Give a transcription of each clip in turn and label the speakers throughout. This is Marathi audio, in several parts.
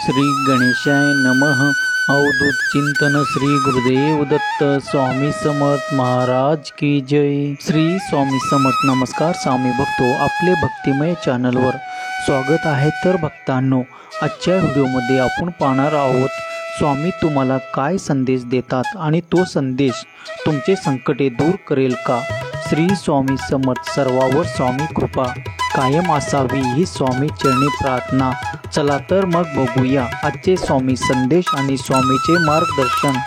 Speaker 1: श्री गणेशाय नमः. अवधूत चिंतन श्री गुरुदेव दत्त स्वामी समर्थ महाराज की जय. श्री स्वामी समर्थ. नमस्कार स्वामी भक्तो, आपले भक्तिमय चॅनलवर स्वागत आहे. तर भक्तांनो, आजच्या व्हिडिओमध्ये आपण पाहणार आहोत स्वामी तुम्हाला काय संदेश देतात आणि तो संदेश तुमचे संकटे दूर करेल का. श्री स्वामी समर्थ. सर्वावर स्वामी कृपा कायम असावी ही स्वामी चरणी प्रार्थना. चला तर मग बघूया आजचे स्वामी संदेश आणि स्वामीचे मार्गदर्शन.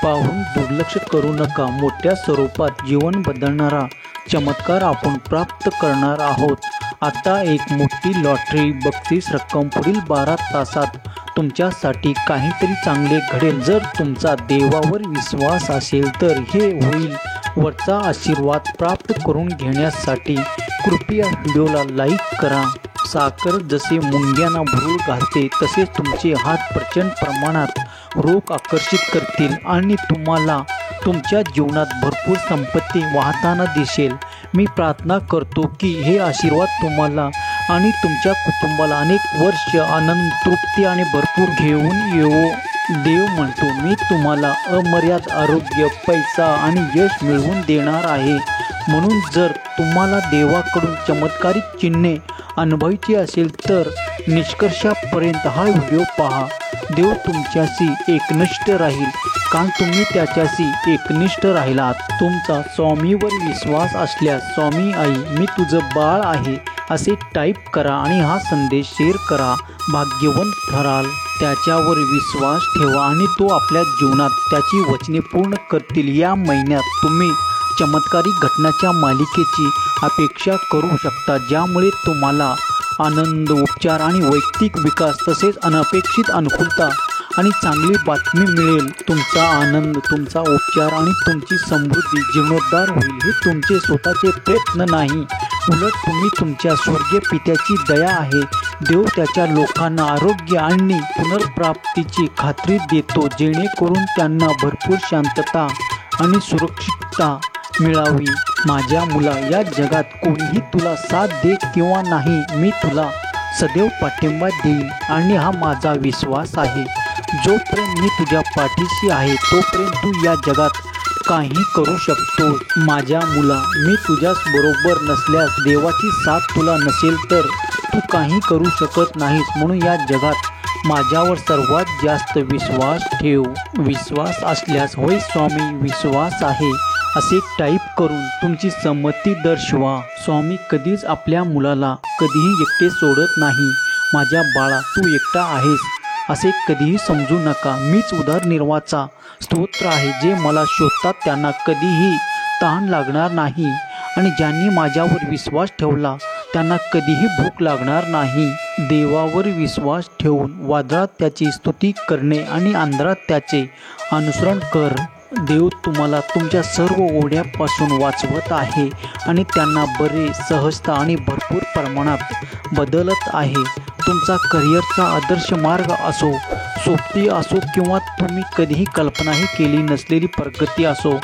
Speaker 1: पाहून दुर्लक्ष करू नका. मोठ्या स्वरूपात जीवन बदलणारा चमत्कार आपण प्राप्त करणार आहोत. आता एक मोठी लॉटरी बक्षीस रक्कम पुढील 12 तासात तुमच्यासाठी काहीतरी चांगले घडेल. जर तुमचा देवावर विश्वास असेल तर हे होईल. वरचा आशीर्वाद प्राप्त करून घेण्यासाठी कृपया व्हिडिओला लाईक करा. साखर जसे मुंग्यांना भूल घालते तसेच तुमचे हात प्रचंड प्रमाणात रोग आकर्षित करतील आणि तुम्हाला तुमच्या जीवनात भरपूर संपत्ती वाहताना दिसेल. मी प्रार्थना करतो की हे आशीर्वाद तुम्हाला आणि तुमच्या कुटुंबाला अनेक वर्ष आनंद, तृप्ती आणि भरपूर घेऊन येवो. देव म्हणतो, मी तुम्हाला अमर्याद आरोग्य, पैसा आणि यश मिळवून देणार आहे. म्हणून जर तुम्हाला देवाकडून चमत्कारिक चिन्हे अनुभवायची असेल तर निष्कर्षापर्यंत हा व्हिडिओ पहा. देव तुमच्याशी एकनिष्ठ राहील कारण तुम्ही त्याच्याशी एकनिष्ठ राहिलात. तुमचा स्वामीवर विश्वास असल्यास स्वामी आई मी तुझं बाळ आहे असे टाईप करा आणि हा संदेश शेअर करा. भाग्यवंत ठराल. त्याच्यावर विश्वास ठेवा आणि तो आपल्या जीवनात त्याची वचने पूर्ण करतील. या महिन्यात तुम्ही चमत्कारिक घटनाच्या मालिकेची अपेक्षा करू शकता ज्यामुळे तुम्हाला आनंद, उपचार आणि वैयक्तिक विकास तसेच अनपेक्षित अनुकूलता आणि चांगली बातमी मिळेल. तुमचा आनंद, तुमचा उपचार आणि तुमची समृद्धी जीर्णोद्धार होईल. हे तुमचे स्वतःचे प्रयत्न नाही, उलट तुम्ही तुमच्या स्वर्गीय पित्याची दया आहे. देव त्याच्या लोकांना आरोग्य आणि पुनर्प्राप्तीची खात्री देतो जेणेकरून त्यांना भरपूर शांतता आणि सुरक्षितता मिळावी. माझ्या मुला, या जगात कोणीही तुला साथ देत किंवा नाही, मी तुला सदैव पाठिंबा देईल आणि हा माझा विश्वास आहे. जोपर्यंत मी तुझ्या पाठीशी आहे तोपर्यंत तू या जगात काही करू शकतो. माझ्या मुला, मी तुझ्याच बरोबर नसल्यास, देवाची साथ तुला नसेल तर तू काही करू शकत नाहीस. म्हणून या जगात माझ्यावर सर्वात जास्त विश्वास ठेव. विश्वास असल्यास होय स्वामी विश्वास आहे असे टाईप करून तुमची संमती दर्शवा. स्वामी कधीच आपल्या मुलाला कधीही एकटे सोडत नाही. माझ्या बाळा, तू एकटा आहेस असे कधीही समजू नका. मीच उदरनिर्वाहाचा स्तोत्र आहे. जे मला शोधतात त्यांना कधीही तहान लागणार नाही आणि ज्यांनी माझ्यावर विश्वास ठेवला त्यांना कधीही भूक लागणार नाही. देवावर विश्वास ठेवून वादळात त्याची स्तुती करणे आणि अंधारात त्याचे अनुसरण कर. देव तुम्हाला तुमच्या सर्व ओढ्यापासून वाचवत आहे आणि त्यांना बरे, सहजता आणि भरपूर प्रमाणात बदलत आहे. तुमचा करिअरचा आदर्श मार्ग असो, सोबती असो किंवा तुम्ही कधीही कल्पनाही केली नसलेली प्रगती असो,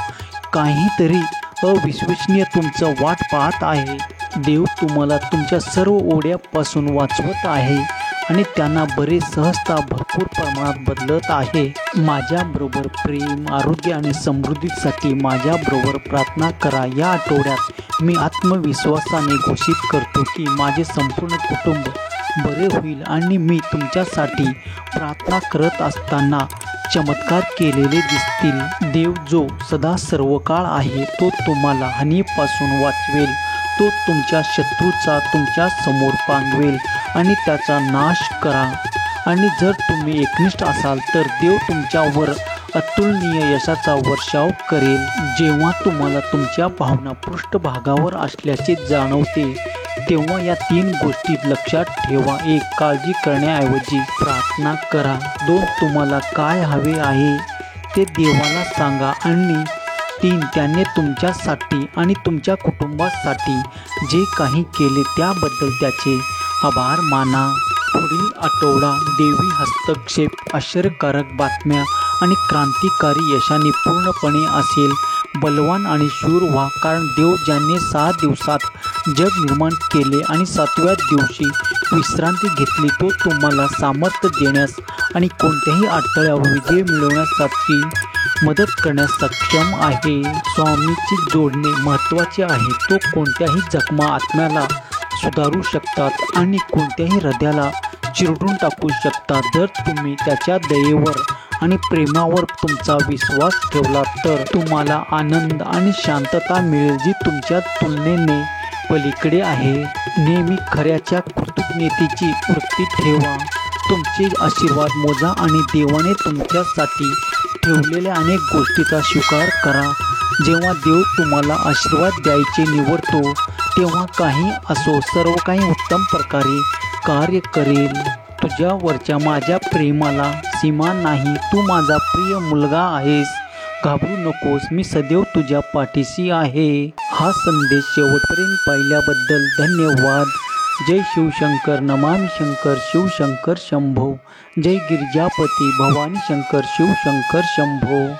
Speaker 1: काहीतरी अविश्वसनीय तुमचं वाट पाहत आहे. देव तुम्हाला तुमच्या सर्व ओढ्यापासून वाचवत आहे आणि त्यांना बरे, सहजता, भरपूर प्रमाणात बदलत आहे. माझ्याबरोबर प्रेम, आरोग्य आणि समृद्धीसाठी माझ्याबरोबर प्रार्थना करा. या आठवड्यात मी आत्मविश्वासाने घोषित करतो की माझे संपूर्ण कुटुंब बरे होईल आणि मी तुमच्यासाठी प्रार्थना करत असताना चमत्कार केलेले दिसतील. देव जो सदा सर्वकाळ आहे तो तुम्हाला हानीपासून वाचवेल. तो तुमच्या शत्रूचा तुमच्या समोर पांगवेल आणि त्याचा नाश करा. आणि जर तुम्ही एकनिष्ठ असाल तर देव तुमच्यावर अतुलनीय यशाचा वर्षाव करेल. जेव्हा तुम्हाला तुमच्या भावना पृष्ठभागावर असल्याचे जाणवते तेव्हा या 3 गोष्टी लक्षात ठेवा. 1. काळजी करण्याऐवजी प्रार्थना करा. 2. तुम्हाला काय हवे आहे ते देवाला सांगा. आणि 3. त्याने तुमच्यासाठी आणि तुमच्या कुटुंबासाठी जे काही केले त्याबद्दल त्याचे आभार माना. पुढील आठवडा देवी हस्तक्षेप, आश्चर्यकारक बातम्या आणि क्रांतिकारी यशाने पूर्णपणे असेल. बलवान आणि शूर व्हा कारण देव ज्याने 6 दिवसात जग निर्माण केले आणि 7व्या दिवशी विश्रांती घेतली तो तुम्हाला सामर्थ्य देण्यास आणि कोणत्याही अडथळ्यावर विजय मिळवण्यासाठी मदत करण्यास सक्षम आहे. स्वामीची जोडणे महत्त्वाचे आहे. तो कोणत्याही जखमा आत्म्याला सुधारू शकतात आणि कोणत्याही हृदयाला चिरडून टाकू शकतात. जर तुम्ही त्याच्या दयेवर आणि प्रेमावर तुमचा विश्वास ठेवला तर तुम्हाला आनंद आणि शांतता मिळेल जी तुमच्या तुलनेने पलीकडे आहे. नेहमी खऱ्याच्या कृतज्ञतेची वृत्ती ठेवा. तुमचे आशीर्वाद मोजा आणि देवाने तुमच्यासाठी ठेवलेल्या अनेक गोष्टीचा स्वीकार करा. जेव्हा देव तुम्हाला आशीर्वाद द्यायचे निवडतो तेव्हा काही असो सर्व काही उत्तम प्रकारे कार्य करेल. तुझ्यावरच्या माझ्या प्रेमाला सीमा नाही. तू माझा प्रिय मुलगा आहेस. घाबरू नकोस. मी सदैव तुझ्या पाठीशी आहे. हा संदेश शेवटपर्यंत पाहिल्याबद्दल धन्यवाद. जय शिवशंकर. नमामि शंकर. शिवशंकर शंभो. जय गिरिजापती भवानी शंकर. शिवशंकर शंभो.